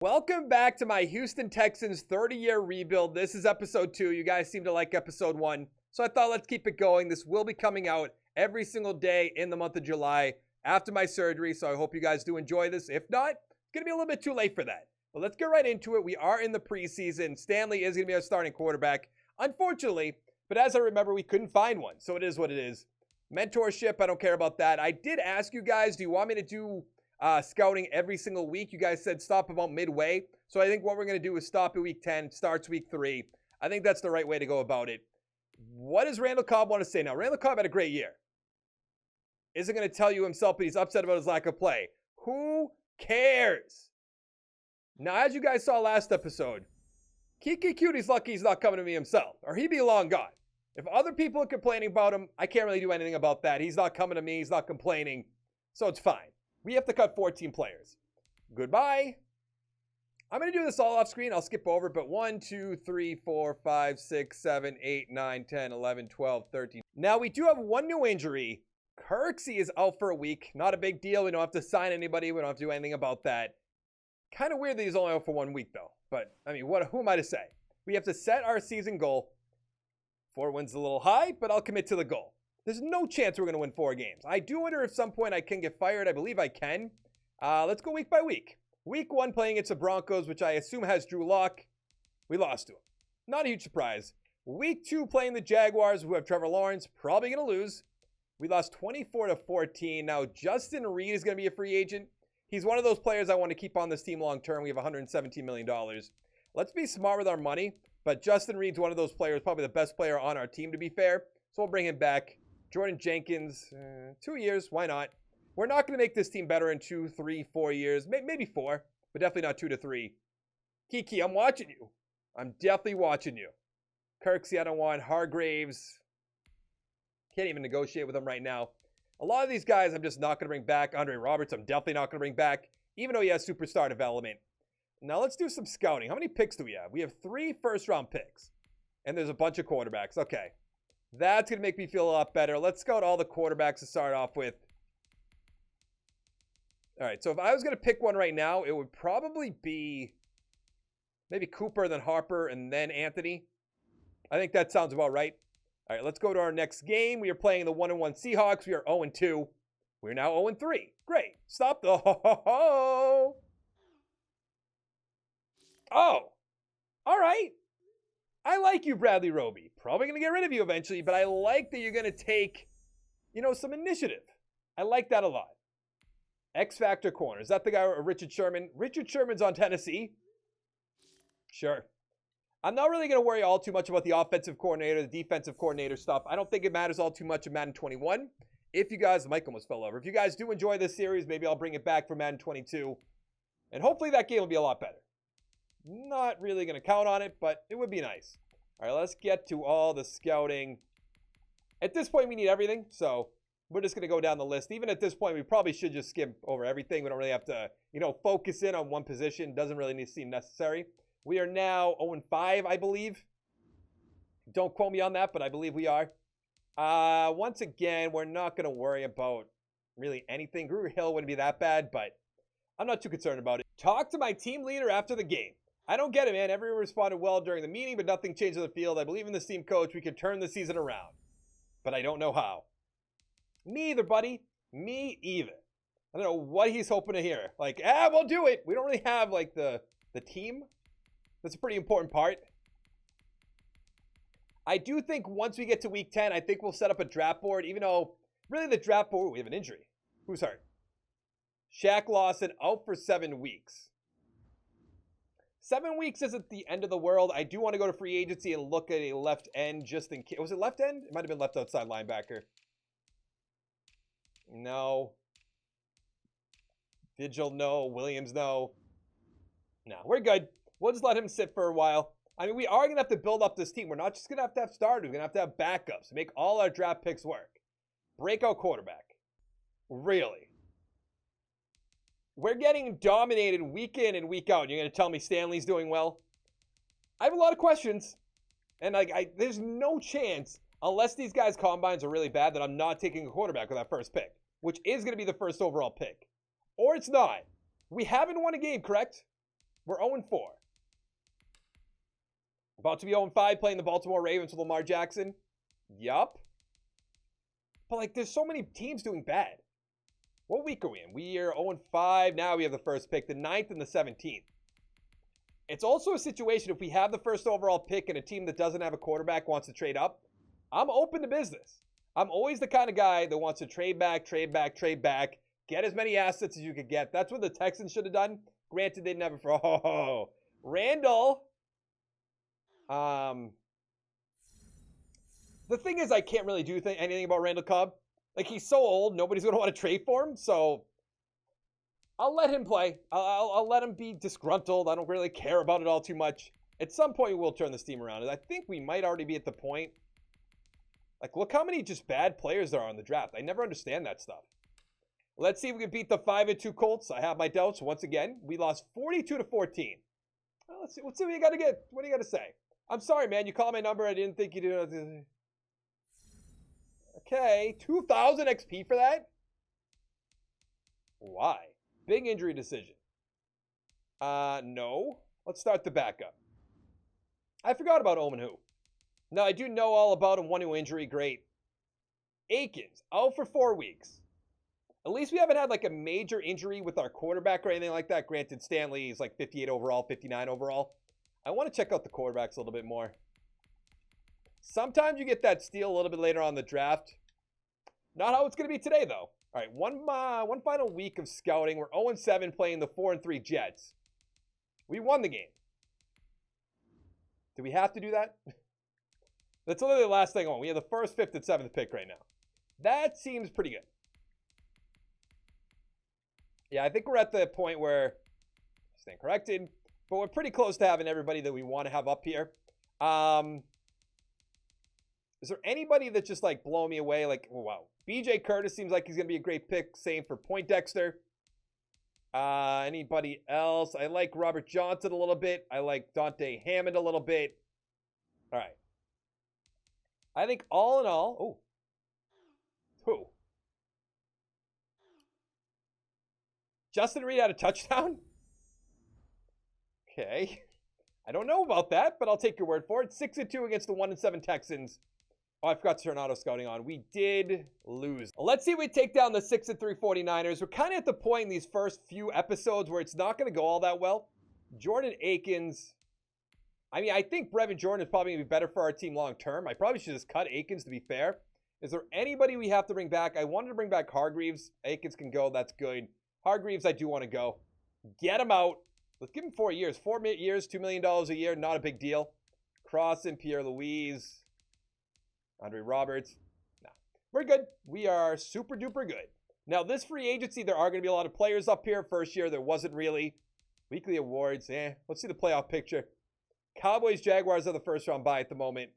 Welcome back to my Houston Texans 30-year rebuild. This is episode 2. You guys seem to like episode 1, so I thought let's keep it going. This will be coming out every single day in the month of July after my surgery, so I hope you guys do enjoy this. If not, it's going to be a little bit too late for that. But let's get right into it. We are in the preseason. Stanley is going to be our starting quarterback, unfortunately, but as I remember, we couldn't find one, so it is what it is. Mentorship, I don't care about that. I did ask you guys, do you want me to do scouting every single week? You guys said stop about midway. So I think what we're going to do is stop at week 10, starts week 3. I think that's the right way to go about it. What does Randall Cobb want to say now? Randall Cobb had a great year. Isn't going to tell you himself, but he's upset about his lack of play. Who cares? Now, as you guys saw last episode, Kiki Cutie's lucky he's not coming to me himself, or he'd be long gone. If other people are complaining about him, I can't really do anything about that. He's not coming to me. He's not complaining. So it's fine. We have to cut 14 players. Goodbye. I'm going to do this all off screen. I'll skip over, but 1, 2, 3, 4, 5, 6, 7, 8, 9, 10, 11, 12, 13. Now, we do have one new injury. Kirksey is out for a week. Not a big deal. We don't have to sign anybody. We don't have to do anything about that. Kind of weird that he's only out for 1 week, though. But, I mean, who am I to say? We have to set our season goal. 4 wins a little high, but I'll commit to the goal. There's no chance we're going to win 4 games. I do wonder if at some point I can get fired. I believe I can. Let's go week by week. Week 1 playing against the Broncos, which I assume has Drew Lock. We lost to him. Not a huge surprise. Week 2 playing the Jaguars, who have Trevor Lawrence. Probably going to lose. We lost 24-14. Now, Justin Reed is going to be a free agent. He's one of those players I want to keep on this team long term. We have $117 million. Let's be smart with our money. But Justin Reed's one of those players, probably the best player on our team, to be fair. So we'll bring him back. Jordan Jenkins, 2 years, why not? We're not going to make this team better in 2, 3, 4 years. Maybe 4, but definitely not 2 to 3. Kiki, I'm watching you. I'm definitely watching you. Kirksey, I don't want. Hargraves. Can't even negotiate with him right now. A lot of these guys I'm just not going to bring back. Andre Roberts, I'm definitely not going to bring back, even though he has superstar development. Now let's do some scouting. How many picks do we have? We have 3 first-round picks, and there's a bunch of quarterbacks. Okay. That's going to make me feel a lot better. Let's scout all the quarterbacks to start off with. All right, so if I was going to pick one right now, it would probably be maybe Cooper, then Harper, and then Anthony. I think that sounds about right. All right, let's go to our next game. We are playing the 1-1 Seahawks. We are 0-2. We're now 0-3. Great. Stop the ho-ho-ho. Oh, all right. I like you, Bradley Roby. Probably going to get rid of you eventually, but I like that you're going to take, some initiative. I like that a lot. X-Factor corner. Is that the guy, Richard Sherman? Richard Sherman's on Tennessee. Sure. I'm not really going to worry all too much about the offensive coordinator, the defensive coordinator stuff. I don't think it matters all too much in Madden 21. If you guys, Mike almost fell over. If you guys do enjoy this series, maybe I'll bring it back for Madden 22. And hopefully that game will be a lot better. Not really going to count on it, but it would be nice. All right, let's get to all the scouting. At this point, we need everything, so we're just going to go down the list. Even at this point, we probably should just skip over everything. We don't really have to, focus in on one position. Doesn't really seem necessary. We are now 0-5, I believe. Don't quote me on that, but I believe we are. Once again, we're not going to worry about really anything. Gruger Hill wouldn't be that bad, but I'm not too concerned about it. Talk to my team leader after the game. I don't get it, man. Everyone responded well during the meeting, but nothing changed on the field. I believe in this team, coach. We can turn the season around, but I don't know how. Me either, buddy. Me either. I don't know what he's hoping to hear. We'll do it. We don't really have, the team. That's a pretty important part. I do think once we get to week 10, I think we'll set up a draft board, even though, really the draft board, we have an injury. Who's hurt? Shaq Lawson out for 7 weeks. 7 weeks isn't the end of the world. I do want to go to free agency and look at a left end just in case. Was it left end? It might have been left outside linebacker. No. Vigil, no. Williams, no. No, we're good. We'll just let him sit for a while. I mean, we are going to have to build up this team. We're not just going to have starters. We're going to have backups. Make all our draft picks work. Breakout quarterback. Really? We're getting dominated week in and week out. You're going to tell me Stanley's doing well? I have a lot of questions. And there's no chance, unless these guys' combines are really bad, that I'm not taking a quarterback with that first pick, which is going to be the first overall pick. Or it's not. We haven't won a game, correct? We're 0-4. About to be 0-5 playing the Baltimore Ravens with Lamar Jackson. Yup. But, like, there's so many teams doing bad. What week are we in? We are 0-5. Now we have the first pick, the 9th and the 17th. It's also a situation if we have the first overall pick and a team that doesn't have a quarterback wants to trade up, I'm open to business. I'm always the kind of guy that wants to trade back, get as many assets as you could get. That's what the Texans should have done. Granted, they never. Oh, Randall. The thing is, I can't really do anything about Randall Cobb. Like, he's so old, nobody's going to want to trade for him, so I'll let him play. I'll let him be disgruntled. I don't really care about it all too much. At some point, we'll turn this team around, and I think we might already be at the point. Like, look how many just bad players there are in the draft. I never understand that stuff. Let's see if we can beat the 5-2 Colts. I have my doubts. Once again, we lost 42-14. Well, let's see what you got to get. What do you got to say? I'm sorry, man. You called my number. I didn't think you did. Okay, 2,000 XP for that? Why? Big injury decision. No. Let's start the backup. I forgot about Omen Who. No, I do know all about him. 1-2 injury. Great. Akins, out for 4 weeks. At least we haven't had like a major injury with our quarterback or anything like that. Granted, Stanley is like 58 overall, 59 overall. I want to check out the quarterbacks a little bit more. Sometimes you get that steal a little bit later on in the draft. Not how it's going to be today, though. All right, one final week of scouting. We're 0-7 playing the 4-3 Jets. We won the game. Do we have to do that? That's literally the last thing on. We have the 1st, 5th, and 7th pick right now. That seems pretty good. Yeah, I think we're at the point where, stand corrected, but we're pretty close to having everybody that we want to have up here. Is there anybody that's just like blowing me away? Like, oh, wow. BJ Curtis seems like he's going to be a great pick. Same for Poindexter. Anybody else? I like Robert Johnson a little bit. I like Dante Hammond a little bit. All right. I think all in all, oh, who? Justin Reed had a touchdown? Okay. I don't know about that, but I'll take your word for it. 6-2 against the 1-7 Texans. Oh, I forgot to turn auto scouting on. We did lose. Let's see if we take down the 6-3 49ers. We're kind of at the point in these first few episodes where it's not going to go all that well. Jordan Akins. I mean, I think Brevin Jordan is probably going to be better for our team long term. I probably should just cut Akins, to be fair. Is there anybody we have to bring back? I wanted to bring back Hargreaves. Akins can go. That's good. Hargreaves, I do want to go. Get him out. Let's give him 4 years. 4 years, $2 million a year. Not a big deal. Crossan, Pierre Louise, Andre Roberts. Nah, we're good. We are super duper good. Now, this free agency, there are going to be a lot of players up here. First year, there wasn't really. Weekly awards, let's see the playoff picture. Cowboys, Jaguars are the first round bye at the moment.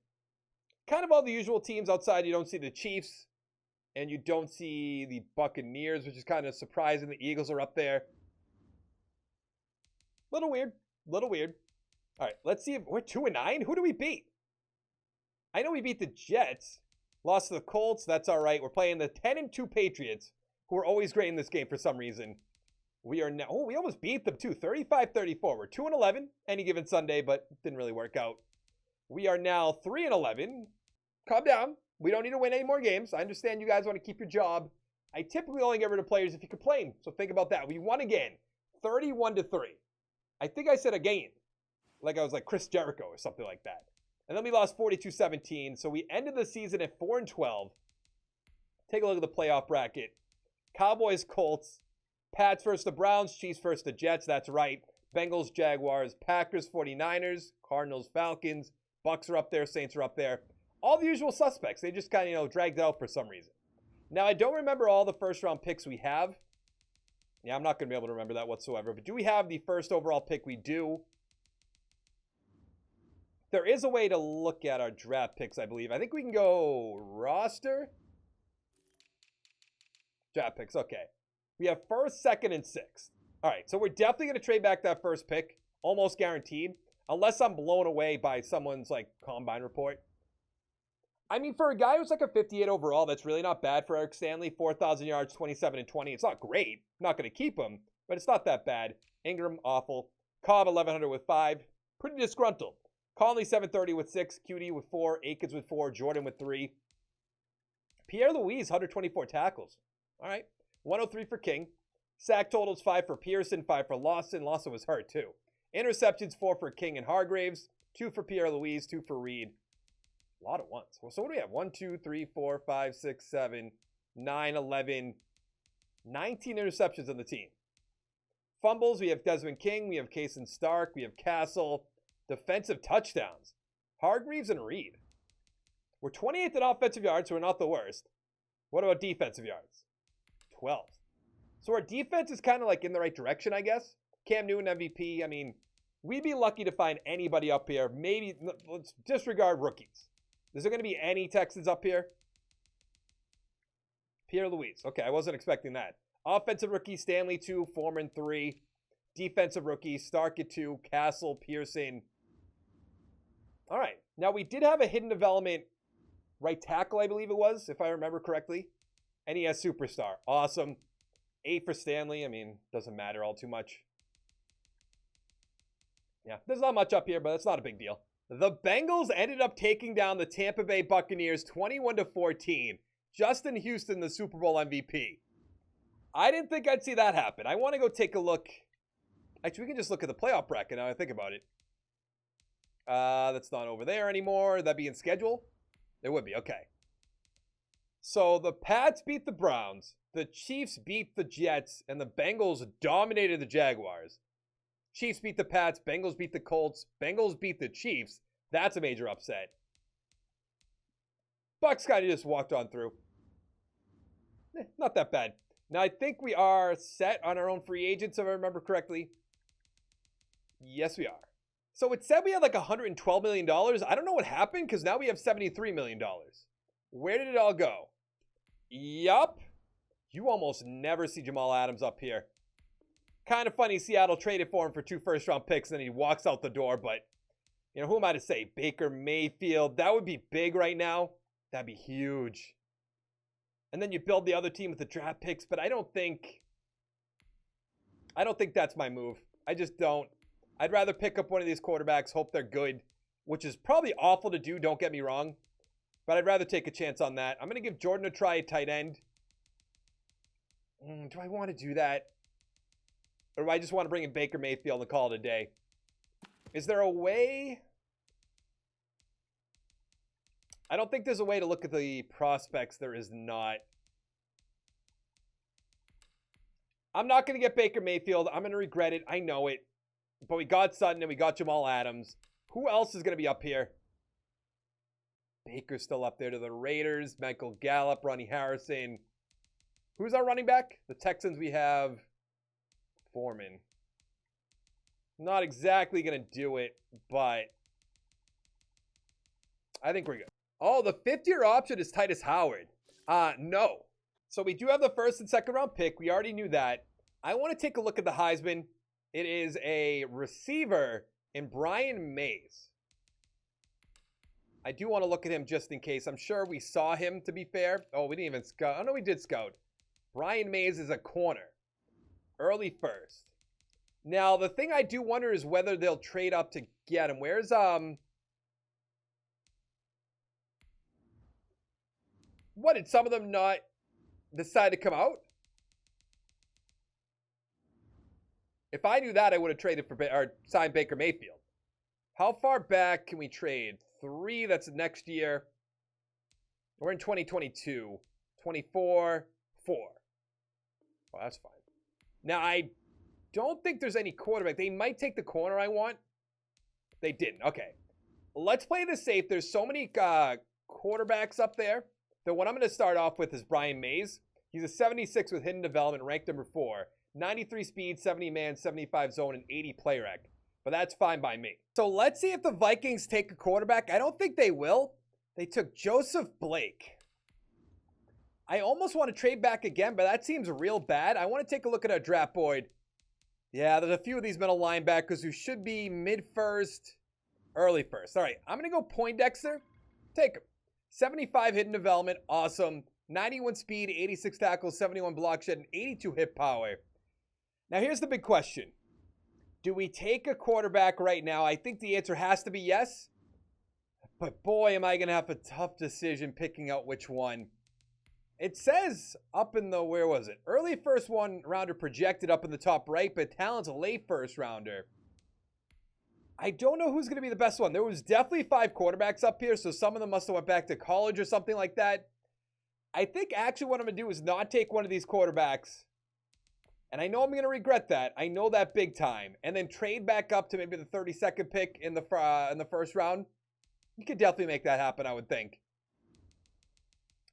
Kind of all the usual teams outside. You don't see the Chiefs, and you don't see the Buccaneers, which is kind of surprising. The Eagles are up there. Little weird. Little weird. All right, let's see if we're 2-9. Who do we beat? I know we beat the Jets. Lost to the Colts. That's all right. We're playing the 10-2 Patriots, who are always great in this game for some reason. We are now, we almost beat them too, 35-34. We're 2-11 any given Sunday, but didn't really work out. We are now 3-11. Calm down. We don't need to win any more games. I understand you guys want to keep your job. I typically only get rid of players if you complain, so think about that. We won again, 31-3. I think I said again, like I was like Chris Jericho or something like that. And then we lost 42-17, so we ended the season at 4-12. Take a look at the playoff bracket. Cowboys, Colts. Pats versus the Browns, Chiefs versus the Jets, that's right. Bengals, Jaguars, Packers, 49ers, Cardinals, Falcons, Bucks are up there, Saints are up there. All the usual suspects. They just kind of, dragged it out for some reason. Now, I don't remember all the first-round picks we have. Yeah, I'm not going to be able to remember that whatsoever. But do we have the first overall pick? We do. There is a way to look at our draft picks, I believe. I think we can go roster. Draft picks, okay. We have 1st, 2nd, and 6th. All right, so we're definitely going to trade back that first pick. Almost guaranteed. Unless I'm blown away by someone's, combine report. I mean, for a guy who's like a 58 overall, that's really not bad for Eric Stanley. 4,000 yards, 27-20. It's not great. I'm not going to keep him, but it's not that bad. Ingram, awful. Cobb 1100 with 5. Pretty disgruntled. Conley 730 with 6. Cutie with 4. Akins with 4. Jordan with 3. Pierre Louise 124 tackles. All right. 103 for King. Sack totals 5 for Pearson, 5 for Lawson. Lawson was hurt too. Interceptions 4 for King and Hargraves. 2 for Pierre Louise. 2 for Reed. A lot of ones. So what do we have? 1, 2, 3, 4, 5, 6, 7, 9, 11, 19 interceptions on the team. Fumbles, we have Desmond King, we have Kaysen Stark, we have Castle. Defensive touchdowns, Hargreaves and Reed. We're 28th in offensive yards, so we're not the worst. What about defensive yards? 12th. So our defense is kind of like in the right direction, I guess. Cam Newton MVP. I mean, we'd be lucky to find anybody up here. Maybe, let's disregard rookies. Is there going to be any Texans up here? Pierre Louise. Okay, I wasn't expecting that. Offensive rookie, Stanley 2, Foreman 3. Defensive rookie, Stark at 2, Castle, Pearson. All right. Now, we did have a hidden development right tackle, I believe it was, if I remember correctly. And he has superstar. Awesome. 8 for Stanley. I mean, doesn't matter all too much. Yeah, there's not much up here, but it's not a big deal. The Bengals ended up taking down the Tampa Bay Buccaneers 21-14. Justin Houston, the Super Bowl MVP. I didn't think I'd see that happen. I want to go take a look. Actually, we can just look at the playoff bracket now I think about it. That's not over there anymore. That'd be in schedule? It would be, okay. So the Pats beat the Browns. The Chiefs beat the Jets. And the Bengals dominated the Jaguars. Chiefs beat the Pats. Bengals beat the Colts. Bengals beat the Chiefs. That's a major upset. Bucks kind of just walked on through. Not that bad. Now, I think we are set on our own free agents, if I remember correctly. Yes, we are. So it said we had like $112 million. I don't know what happened because now we have $73 million. Where did it all go? Yup. You almost never see Jamal Adams up here. Kind of funny Seattle traded for him for 2 first-round picks, and then he walks out the door. But, you know, who am I to say? Baker Mayfield. That would be big right now. That'd be huge. And then you build the other team with the draft picks, but I don't think that's my move. I just don't. I'd rather pick up one of these quarterbacks, hope they're good, which is probably awful to do, don't get me wrong. But I'd rather take a chance on that. I'm going to give Jordan a try at tight end. Do I want to do that? Or do I just want to bring in Baker Mayfield and call it a day? Is there a way? I don't think there's a way to look at the prospects. There is not. I'm not going to get Baker Mayfield. I'm going to regret it. I know it. But we got Sutton and we got Jamal Adams. Who else is going to be up here? Baker's still up there to the Raiders. Michael Gallup, Ronnie Harrison. Who's our running back? The Texans, we have Foreman. Not exactly going to do it, but I think we're good. Oh, the 5th-year option is Titus Howard. No. So we do have the 1st and 2nd round pick. We already knew that. I want to take a look at the Heisman. It is a receiver in Brian Mays. I do want to look at him just in case. I'm sure we saw him, to be fair. Oh, we didn't even scout. Oh, no, we did scout. Brian Mays is a corner. Early 1st. Now, the thing I do wonder is whether they'll trade up to get him. Where's, What, did some of them not decide to come out? If I knew that, I would have traded for or signed Baker Mayfield. How far back can we trade? 3, that's next year. We're in 2022. 24, 4. Well, that's fine. Now, I don't think there's any quarterback. They might take the corner I want. They didn't. Okay. Let's play this safe. There's so many quarterbacks up there. The one I'm going to start off with is Brian Mays. He's a 76 with hidden development, ranked number 4. 93 speed, 70 man, 75 zone, and 80 play rec. But that's fine by me. So let's see if the Vikings take a quarterback. I don't think they will. They took Joseph Blake. I almost want to trade back again, but that seems real bad. I want to take a look at our draft board. Yeah, there's a few of these middle linebackers who should be mid-first, early first. All right, I'm going to go Poindexter. Take him. 75 hidden development, awesome. 91 speed, 86 tackles, 71 block shed, and 82 hit power. Now, here's the big question. Do we take a quarterback right now? I think the answer has to be yes. But boy, am I going to have a tough decision picking out which one. It says up in the, where was it? Early first one rounder projected up in the top right, but talent's a late first rounder. I don't know who's going to be the best one. There was definitely 5 quarterbacks up here, so some of them must have went back to college or something like that. I think actually what I'm going to do is not take one of these quarterbacks. And I know I'm going to regret that. I know that big time. And then trade back up to maybe the 32nd pick in the first round. You could definitely make that happen, I would think.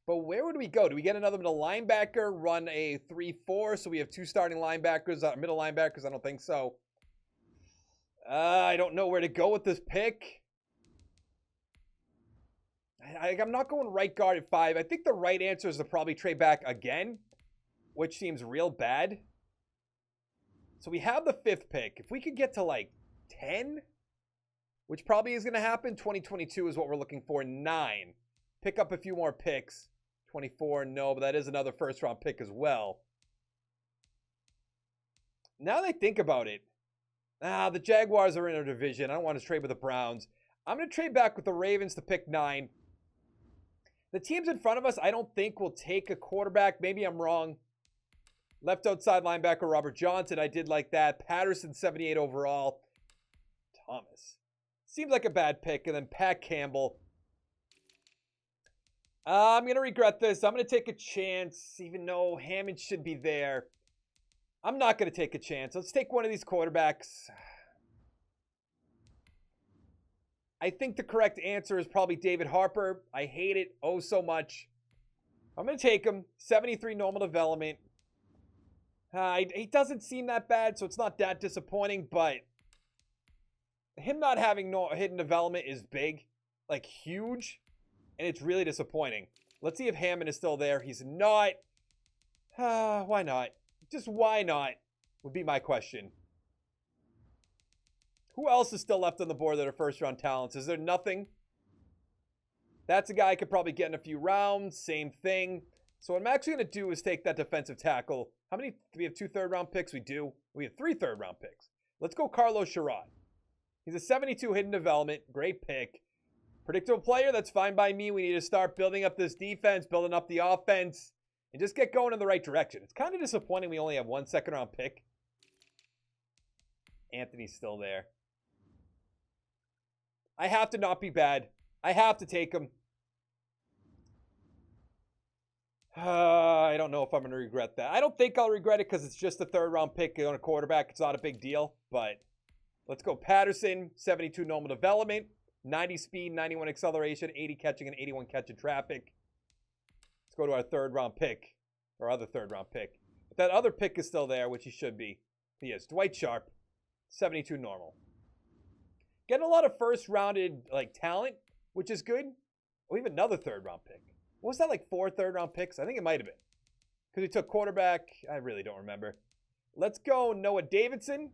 But where would we go? Do we get another middle linebacker, run a 3-4, so we have 2 starting linebackers, middle linebackers? I don't think so. I don't know where to go with this pick. I'm not going right guard at 5. I think the right answer is to probably trade back again, which seems real bad. So we have the 5th pick. If we could get to like 10, which probably is going to happen, 2022 is what we're looking for. 9. Pick up a few more picks. 24, no, but that is another first round pick as well. Now that I think about it, the Jaguars are in our division. I don't want to trade with the Browns. I'm going to trade back with the Ravens to pick 9. The teams in front of us, I don't think will take a quarterback. Maybe I'm wrong. Left outside linebacker Robert Johnson. I did like that. Patterson, 78 overall. Thomas. Seems like a bad pick. And then Pat Campbell. I'm going to regret this. I'm going to take a chance, even though Hammond should be there. I'm not going to take a chance. Let's take one of these quarterbacks. I think the correct answer is probably David Harper. I hate it oh so much. I'm going to take him. 73 normal development. He doesn't seem that bad, so it's not that disappointing, but him not having no hidden development is big, like huge, and it's really disappointing. Let's see if Hammond is still there. He's not. Why not? Just why not would be my question. Who else is still left on the board that are first-round talents? Is there nothing? That's a guy I could probably get in a few rounds. Same thing. So what I'm actually going to do is take that defensive tackle. How many? Do we have 2 third-round picks? We do. We have 3 third-round picks. Let's go Carlos Sherrod. He's a 72 hidden development. Great pick. Predictable player. That's fine by me. We need to start building up this defense, building up the offense, and just get going in the right direction. It's kind of disappointing we only have 1 second-round pick. Anthony's still there. I have to not be bad. I have to take him. I don't know if I'm going to regret that. I don't think I'll regret it because it's just a 3rd-round pick on a quarterback. It's not a big deal, but let's go Patterson, 72 normal development, 90 speed, 91 acceleration, 80 catching, and 81 catch in traffic. Let's go to our 3rd-round pick, or other 3rd-round pick. But that other pick is still there, which he should be. He is. Dwight Sharp, 72 normal. Getting a lot of first-rounded talent, which is good. We have another 3rd-round pick. What was that, like 4 third-round picks? I think it might have been. Because we took quarterback. I really don't remember. Let's go Noah Davidson.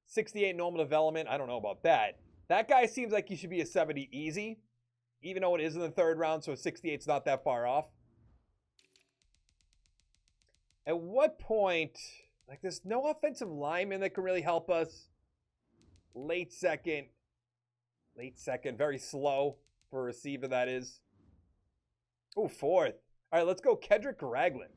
68 normal development. I don't know about that. That guy seems like he should be a 70 easy. Even though it is in the 3rd round, so 68's not that far off. At what point, there's no offensive lineman that can really help us. Late second. Very slow for a receiver, that is. Oh, 4th. All right, let's go Kedrick Ragland.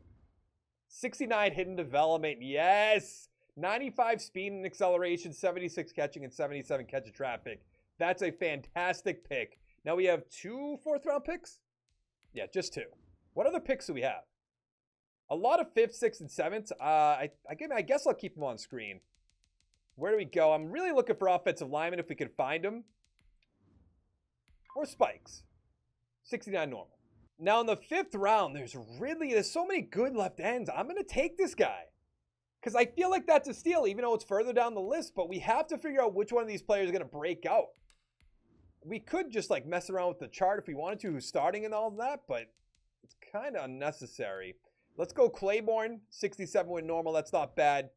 69 hidden development. Yes. 95 speed and acceleration, 76 catching, and 77 catch of traffic. That's a fantastic pick. Now we have 2 4th-round picks? Yeah, just 2. What other picks do we have? A lot of 5th, 6th, and 7th. I guess I'll keep them on screen. Where do we go? I'm really looking for offensive linemen if we can find them. Or spikes. 69 normal. Now in the 5th round, there's so many good left ends. I'm going to take this guy. Because I feel like that's a steal, even though it's further down the list. But we have to figure out which one of these players is going to break out. We could just mess around with the chart if we wanted to, who's starting and all of that. But it's kind of unnecessary. Let's go Claiborne. 67 with normal. That's not bad.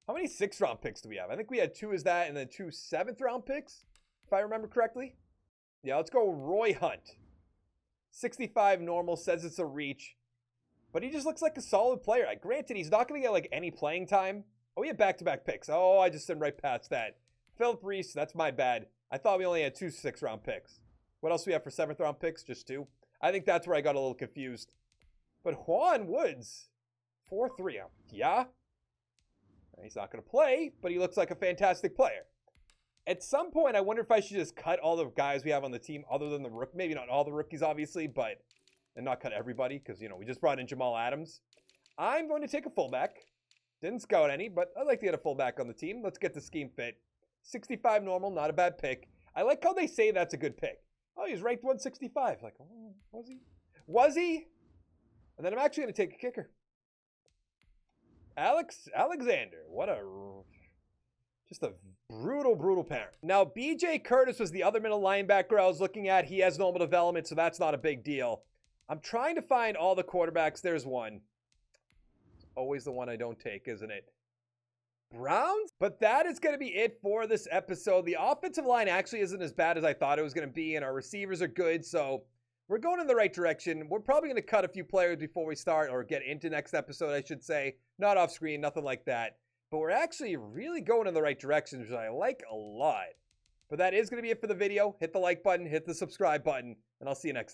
How many 6th-round picks do we have? I think we had 2 as that and then 2 7th-round picks, if I remember correctly. Yeah, let's go Roy Hunt. 65 normal, says it's a reach. But he just looks like a solid player. Granted, he's not going to get any playing time. Oh, we have back-to-back picks. Oh, I just sent right past that. Philip Reese, that's my bad. I thought we only had 2 6th-round picks. What else do we have for 7th-round picks? Just 2. I think that's where I got a little confused. But Juan Woods, 4-3. Yeah. He's not going to play, but he looks like a fantastic player. At some point, I wonder if I should just cut all the guys we have on the team other than the rookie. Maybe not all the rookies, obviously, but and not cut everybody because, you know, we just brought in Jamal Adams. I'm going to take a fullback. Didn't scout any, but I'd like to get a fullback on the team. Let's get the scheme fit. 65 normal, not a bad pick. I like how they say that's a good pick. Oh, he's ranked 165. Like, oh, was he? Was he? And then I'm actually going to take a kicker. Alexander. What a... Just a brutal parent. Now, BJ Curtis was the other middle linebacker I was looking at. He has normal development, so that's not a big deal. I'm trying to find all the quarterbacks. There's one. It's always the one I don't take, isn't it? Browns? But that is going to be it for this episode. The offensive line actually isn't as bad as I thought it was going to be, and our receivers are good, so we're going in the right direction. We're probably going to cut a few players before we start, or get into next episode, I should say. Not off screen, nothing like that. But we're actually really going in the right direction, which I like a lot. But that is going to be it for the video. Hit the like button, hit the subscribe button, and I'll see you next time.